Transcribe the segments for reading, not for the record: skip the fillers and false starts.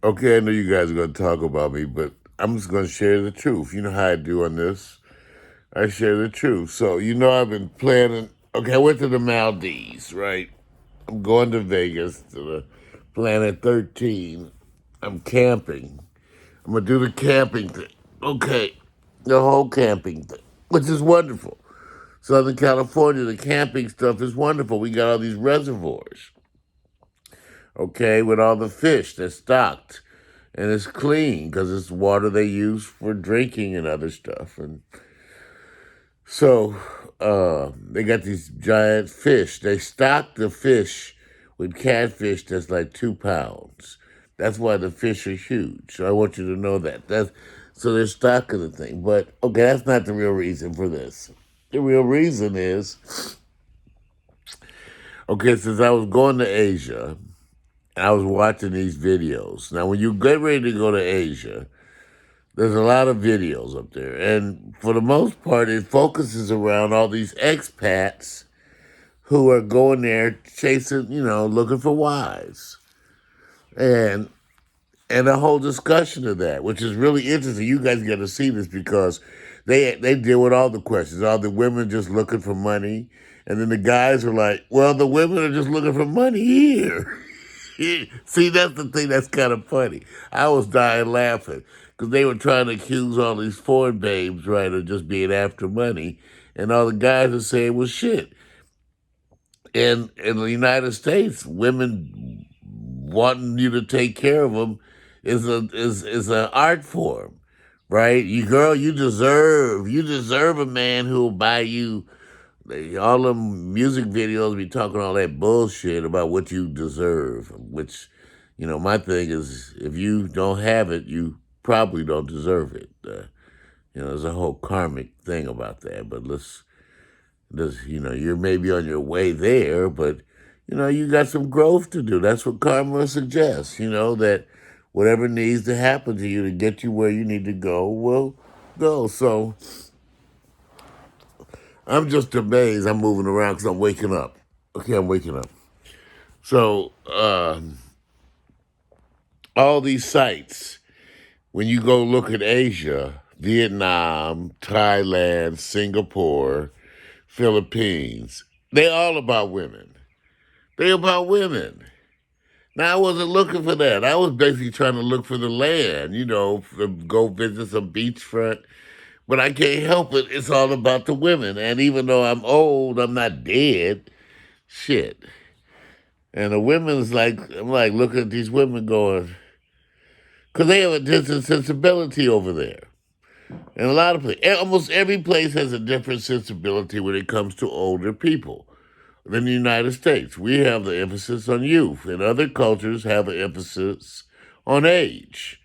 Okay, I know you guys are going to talk about me, but I'm just going to share the truth. You know how I do on this. I share the truth. So, I've been planning. Okay, I went to the Maldives, right? I'm going to Vegas to the Planet 13. I'm camping. I'm going to do the camping thing. Okay, the whole camping thing, which is wonderful. Southern California, the camping stuff is wonderful. We got all these reservoirs, okay, with all the fish that's stocked. And it's clean because it's water they use for drinking and other stuff. And so they got these giant fish. They stock the fish with catfish that's like 2 pounds. That's why the fish are huge. So I want you to know that. So they're stocking the thing. But okay, that's not the real reason for this. The real reason is okay, since I was going to Asia, I was watching these videos. Now, when you get ready to go to Asia, there's a lot of videos up there. And for the most part, it focuses around all these expats who are going there chasing, looking for wives. And and a whole discussion of that, which is really interesting. You guys get to see this because they deal with all the questions. All the women just looking for money. And then the guys are like, well, the women are just looking for money here. See, that's the thing that's kind of funny. I was dying laughing because they were trying to accuse all these foreign babes, right, of just being after money. And all the guys are saying, well, shit. In the United States, women wanting you to take care of them is an art form, right? You girl, you deserve a man who will buy you. All them music videos be talking all that bullshit about what you deserve, which, my thing is, if you don't have it, you probably don't deserve it. There's a whole karmic thing about that, but you're maybe on your way there, but, you got some growth to do. That's what karma suggests, that whatever needs to happen to you to get you where you need to go will go. So I'm just amazed. I'm moving around because I'm waking up. Okay, I'm waking up. So all these sites, when you go look at Asia, Vietnam, Thailand, Singapore, Philippines, they all about women. They about women. Now I wasn't looking for that. I was basically trying to look for the land, to go visit some beachfront. But I can't help it. It's all about the women. And even though I'm old, I'm not dead. Shit. And the women's like, I'm like looking at these women going, because they have a different sensibility over there. And a lot of places, almost every place has a different sensibility when it comes to older people. Than the United States, we have the emphasis on youth, and other cultures have an emphasis on age.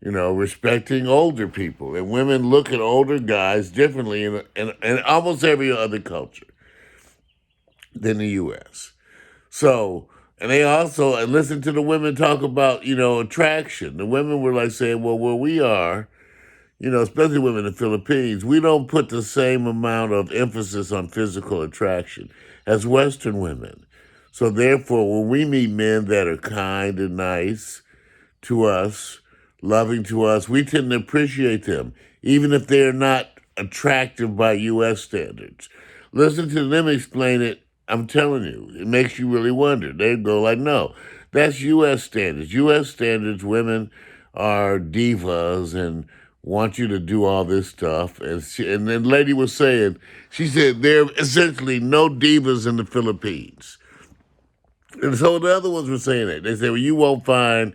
Respecting older people, and women look at older guys differently in almost every other culture than the U.S. So, and they also and listen to the women talk about attraction. The women were like saying, well, where we are, especially women in the Philippines, we don't put the same amount of emphasis on physical attraction as Western women. So therefore, when we meet men that are kind and nice to us, loving to us, we tend to appreciate them, even if they're not attractive by U.S. standards. Listen to them explain it. I'm telling you, it makes you really wonder. They go like, no, that's U.S. standards. U.S. standards, women are divas and want you to do all this stuff. And then the lady was saying, she said there are essentially no divas in the Philippines. And so the other ones were saying that. They said, well, you won't find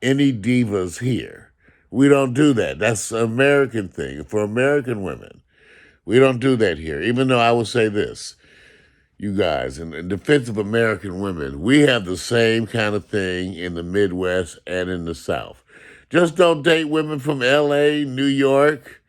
any divas here. We don't do that. That's an American thing for American women. We don't do that here. Even though I will say this, you guys, in defense of American women, we have the same kind of thing in the Midwest and in the South. Just don't date women from LA, New York,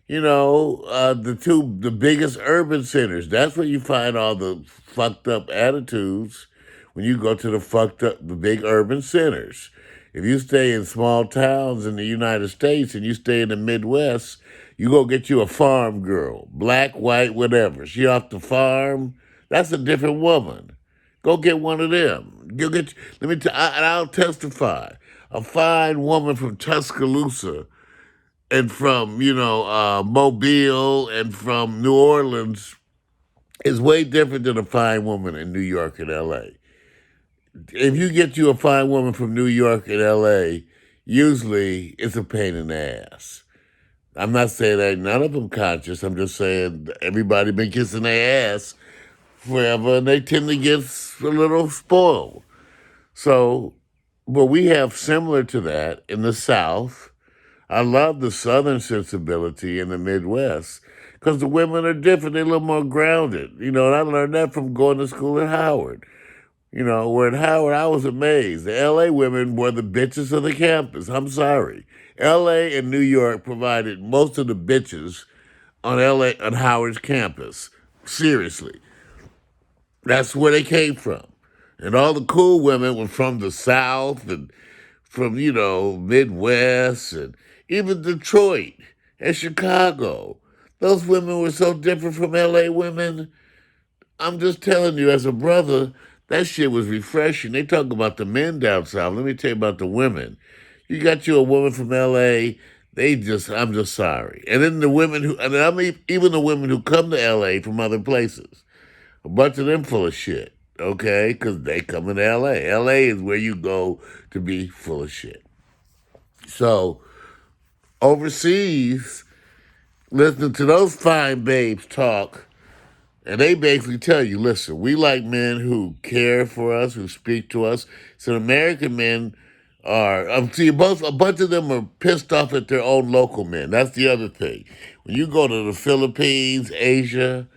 the biggest urban centers. That's where you find all the fucked up attitudes when you go to the big urban centers. If you stay in small towns in the United States and you stay in the Midwest, you go get you a farm girl, black, white, whatever. She off the farm. That's a different woman. Go get one of them. Go get. Let me. And I'll testify. A fine woman from Tuscaloosa and from Mobile and from New Orleans is way different than a fine woman in New York and L.A. If you get you a fine woman from New York and L.A., usually it's a pain in the ass. I'm not saying that none of them conscious. I'm just saying everybody been kissing their ass forever, and they tend to get a little spoiled. So, but we have similar to that in the South. I love the Southern sensibility in the Midwest because the women are different. They're a little more grounded, and I learned that from going to school at Howard. Where at Howard, I was amazed. The LA women were the bitches of the campus. I'm sorry. LA and New York provided most of the bitches on Howard's campus. Seriously. That's where they came from. And all the cool women were from the South and from, Midwest and even Detroit and Chicago. Those women were so different from LA women. I'm just telling you, as a brother, that shit was refreshing. They talk about the men down south. Let me tell you about the women. You got you a woman from LA, I'm just sorry. And then the women even the women who come to LA from other places. A bunch of them full of shit, okay? Because they come into L.A. L.A. is where you go to be full of shit. So, overseas, listening to those fine babes talk, and they basically tell you, listen, we like men who care for us, who speak to us. So American men a bunch of them are pissed off at their own local men. That's the other thing. When you go to the Philippines, Asia,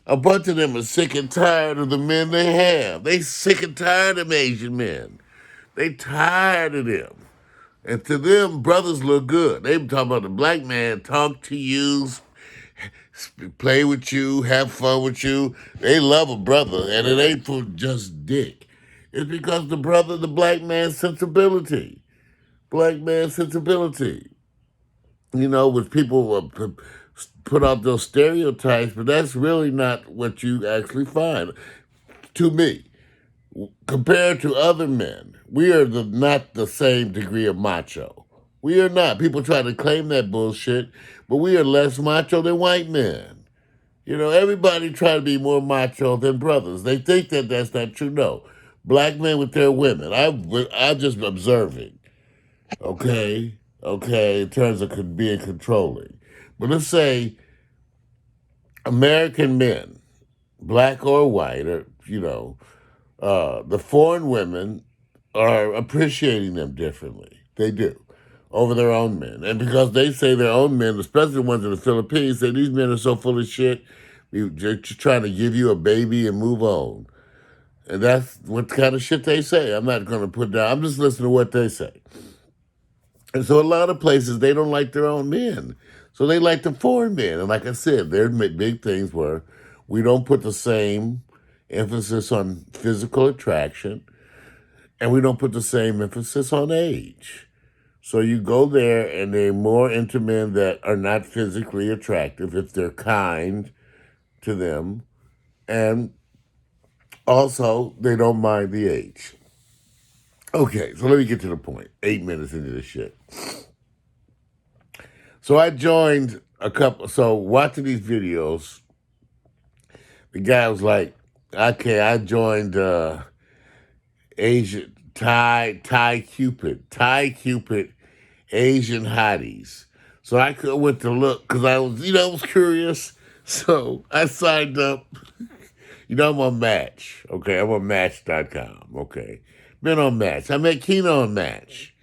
a bunch of them are sick and tired of the men they have. They sick and tired of Asian men. They tired of them. And to them, brothers look good. They talking about the black man talk to you, play with you, have fun with you. They love a brother, and it ain't for just dick. It's because the black man's sensibility. Black man's sensibility. Which people put out those stereotypes, but that's really not what you actually find. To me, compared to other men, we are not the same degree of macho. We are not. People try to claim that bullshit, but we are less macho than white men. Everybody try to be more macho than brothers. They think that that's not true. No. Black men with their women. I'm just observing. Okay? Okay, in terms of being controlling. But let's say American men, black or white, or, the foreign women are appreciating them differently. They do. Over their own men. And because they say their own men, especially the ones in the Philippines, say these men are so full of shit, they're just trying to give you a baby and move on. And that's what kind of shit they say. I'm not going to put down, I'm just listening to what they say. And so a lot of places, they don't like their own men. So they like the foreign men. And like I said, their big things were we don't put the same emphasis on physical attraction, and we don't put the same emphasis on age. So you go there, and they're more into men that are not physically attractive if they're kind to them. And also, they don't mind the age. Okay, so let me get to the point. 8 minutes into this shit. So I joined watching these videos, the guy was like, okay, I joined Asian, Thai Cupid, Asian hotties. So I went to look, because I was curious. So I signed up. I'm on Match. Okay, I'm on Match.com. Okay. Been on Match. I met Keno on Match.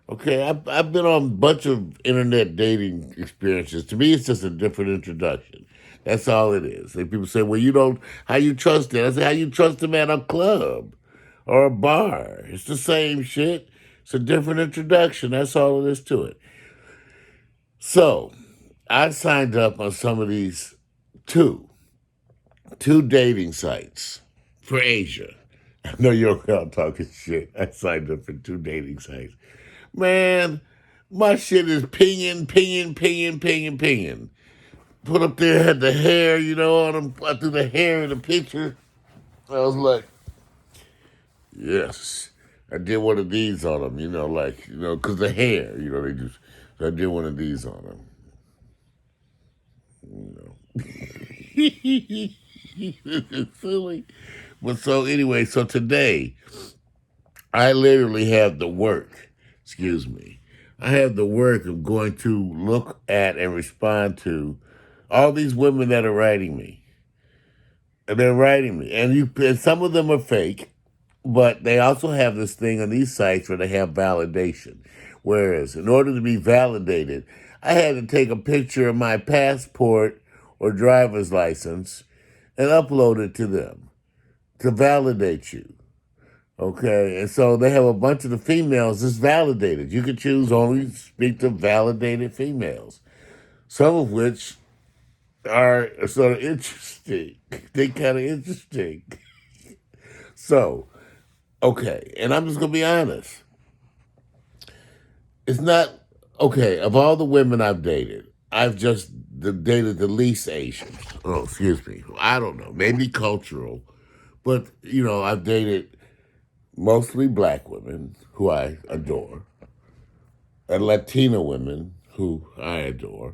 Okay, I've been on a bunch of internet dating experiences. To me, it's just a different introduction. That's all it is. And people say, well, how you trust it? I say, how you trust them at a club or a bar? It's the same shit. It's a different introduction. That's all it is to it. So, I signed up on some of these two dating sites for Asia. I know you're out talking shit. I signed up for 2 dating sites. Man, my shit is pinging. Put up there, had the hair, on them. I threw the hair in the picture. I was like, Yes. I did one of these on them, because the hair, they just, so I did one of these on them, It's silly. But so anyway, so today, I literally have the work, excuse me, I have the work of going to look at and respond to all these women that are writing me. And they're writing me. And some of them are fake, but they also have this thing on these sites where they have validation. Whereas, in order to be validated, I had to take a picture of my passport or driver's license and upload it to them to validate you. Okay, and so they have a bunch of the females that's validated. You can choose only speak to validated females, some of which are sort of interesting. They kind of interesting. So, okay, and I'm just gonna be honest. It's not okay. Of all the women I've dated, I've just dated the least Asian. Oh, excuse me. I don't know. Maybe cultural, but I've dated mostly black women who I adore, and Latina women who I adore.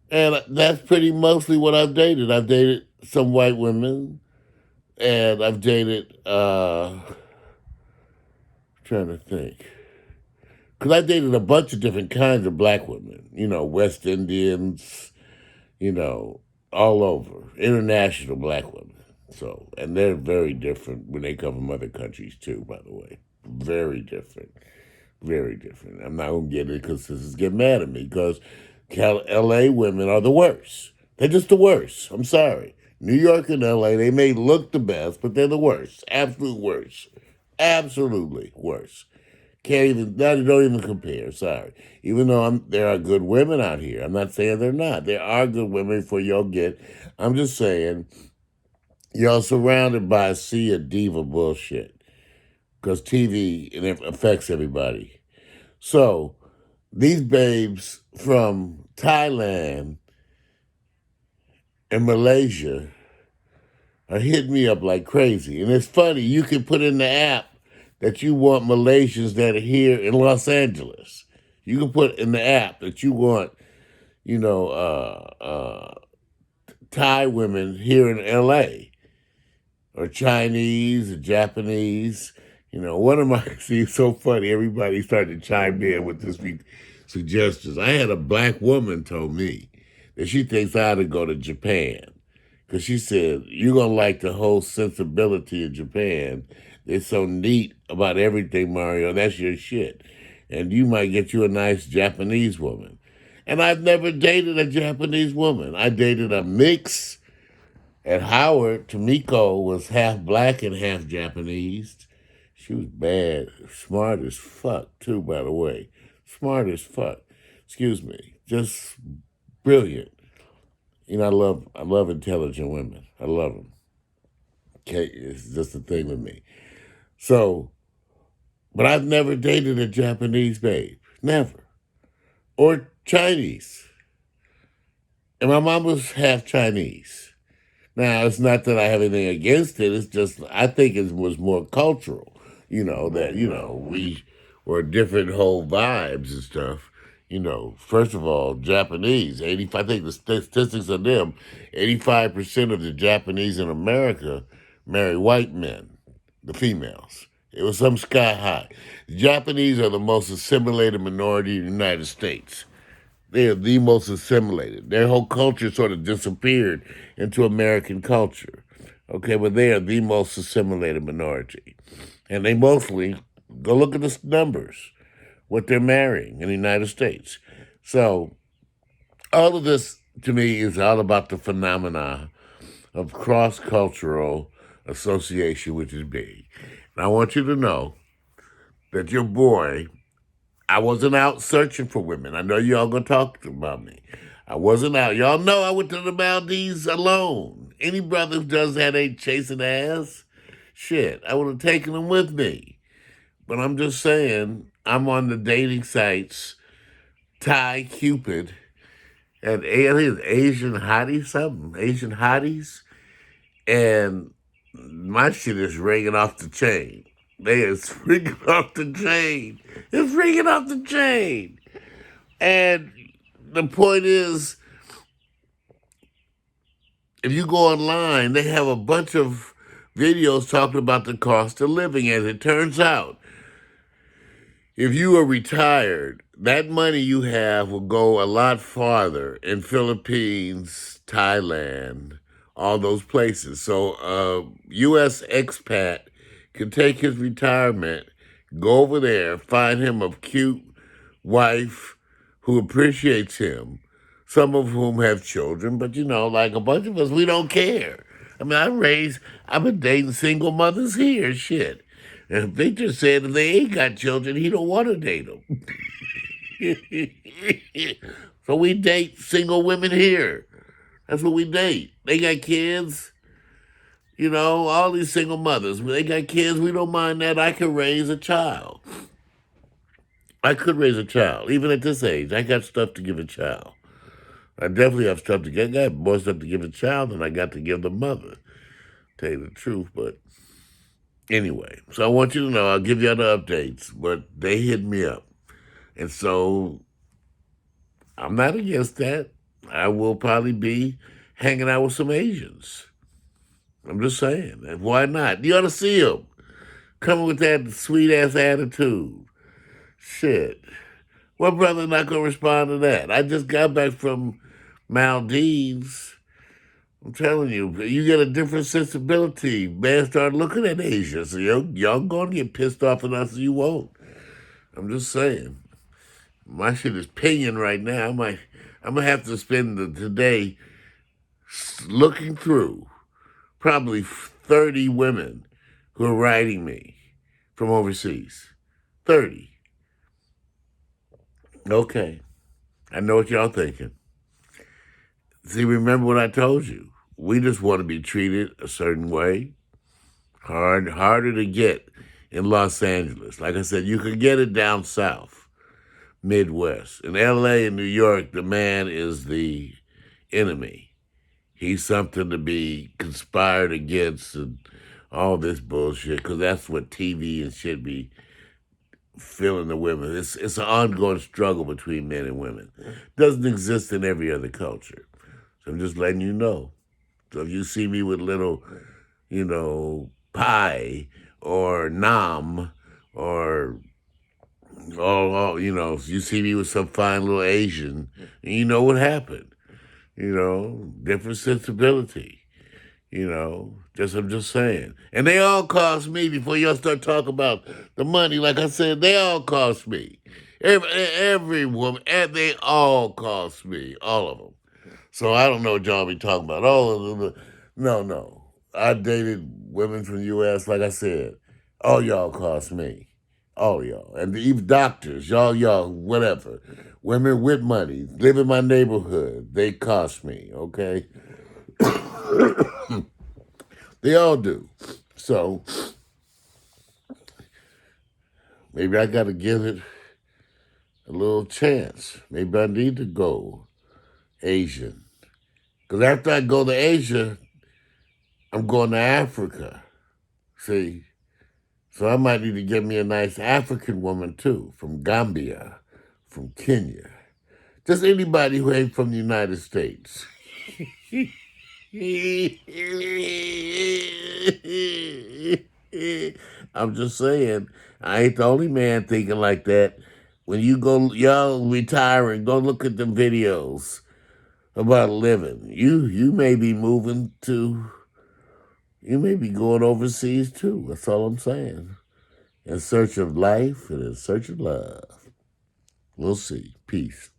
And that's pretty mostly what I've dated. I've dated some white women, and I've dated, trying to think, because I dated a bunch of different kinds of black women, West Indians, you know, all over, international black women. So, and they're very different when they come from other countries too, by the way. Very different. Very different. I'm not going to get it because sisters get mad at me because LA women are the worst. They're just the worst. I'm sorry. New York and LA, they may look the best, but they're the worst. Absolute worst. Absolutely worst. Can't even, don't even compare. Sorry. Even though there are good women out here. I'm not saying they're not. There are good women for y'all get. I'm just saying y'all surrounded by a sea of diva bullshit because TV and it affects everybody. So these babes from Thailand and Malaysia are hitting me up like crazy. And it's funny, you can put in the app that you want Malaysians that are here in Los Angeles. You can put in the app that you want, you know, Thai women here in LA or Chinese or Japanese. One of my, see, it's so funny. Everybody started to chime in with this suggestions. I had a black woman told me that she thinks I ought to go to Japan because she said, you're going to like the whole sensibility of Japan. They're so neat about everything, Mario. That's your shit. And you might get you a nice Japanese woman. And I've never dated a Japanese woman. I dated a mix at Howard. Tomiko was half black and half Japanese. She was bad, smart as fuck, too, by the way. Smart as fuck. Excuse me. Just brilliant. I love intelligent women. I love them. Okay, it's just a thing with me. So, but I've never dated a Japanese babe. Never. Or Chinese. And my mom was half Chinese. Now, it's not that I have anything against it. It's just, I think it was more cultural, that, we were different whole vibes and stuff. First of all, Japanese, 85, I think the statistics of them, 85% of the Japanese in America marry white men, the females. It was some sky high. The Japanese are the most assimilated minority in the United States. They are the most assimilated. Their whole culture sort of disappeared into American culture. Okay, but they are the most assimilated minority. And they mostly, go look at the numbers, what they're marrying in the United States. So all of this, to me, is all about the phenomena of cross-cultural association, which is big. And I want you to know that your boy, I wasn't out searching for women. I know y'all gonna talk about me. I wasn't out. Y'all know I went to the Maldives alone. Any brother who does that ain't chasing ass. Shit, I would have taken them with me. But I'm just saying, I'm on the dating sites, Thai Cupid, and I think it's Asian Hotties, something, Asian Hotties. And my shit is ringing off the chain. They is freaking off the chain. It's freaking off the chain. And the point is, if you go online, they have a bunch of videos talking about the cost of living. As it turns out, if you are retired, that money you have will go a lot farther in Philippines, Thailand, all those places. So U.S. expat can take his retirement, go over there, find him a cute wife who appreciates him, some of whom have children, but like a bunch of us, we don't care. I mean, I've been dating single mothers here, shit. And Victor said if they ain't got children, he don't want to date them. So we date single women here. That's what we date. They got kids, all these single mothers. They got kids, we don't mind that. I can raise a child. I could raise a child, even at this age. I got stuff to give a child. I definitely have stuff to give. I got more stuff to give a child than I got to give the mother. Tell you the truth, but anyway. So I want you to know, I'll give you other updates, but they hit me up. And so I'm not against that. I will probably be hanging out with some Asians. I'm just saying. And why not? You ought to see them. Coming with that sweet-ass attitude. Shit. What brother not going to respond to that? I just got back from Maldives. I'm telling you, you get a different sensibility. Man, start looking at Asia. So y'all going to get pissed off at us, you won't. I'm just saying. My shit is pinging right now. I'm going to have to spend today looking through probably 30 women who are writing me from overseas. 30. Okay. I know what y'all thinking. See, remember what I told you. We just want to be treated a certain way. Harder to get in Los Angeles. Like I said, you can get it down south, Midwest. In LA and New York, the man is the enemy. He's something to be conspired against and all this bullshit, because that's what TV and shit be filling the women. It's an ongoing struggle between men and women. Doesn't exist in every other culture. So I'm just letting you know. So if you see me with little, pie or nam or, you see me with some fine little Asian, and you know what happened. Different sensibility. I'm just saying. And they all cost me before y'all start talking about the money. Like I said, they all cost me. Every woman, and they all cost me, all of them. So I don't know what y'all be talking about. No. I dated women from the U.S., like I said. All y'all cost me. All y'all. And even doctors, y'all, whatever. Women with money, live in my neighborhood. They cost me, okay? They all do. So maybe I got to give it a little chance. Maybe I need to go Asian. Because after I go to Asia, I'm going to Africa. See? So I might need to get me a nice African woman too, from Gambia, from Kenya. Just anybody who ain't from the United States. I'm just saying, I ain't the only man thinking like that. When you go, y'all retiring, go look at the videos about living. You may be moving to, you may be going overseas too. That's all I'm saying. In search of life and in search of love. We'll see. Peace.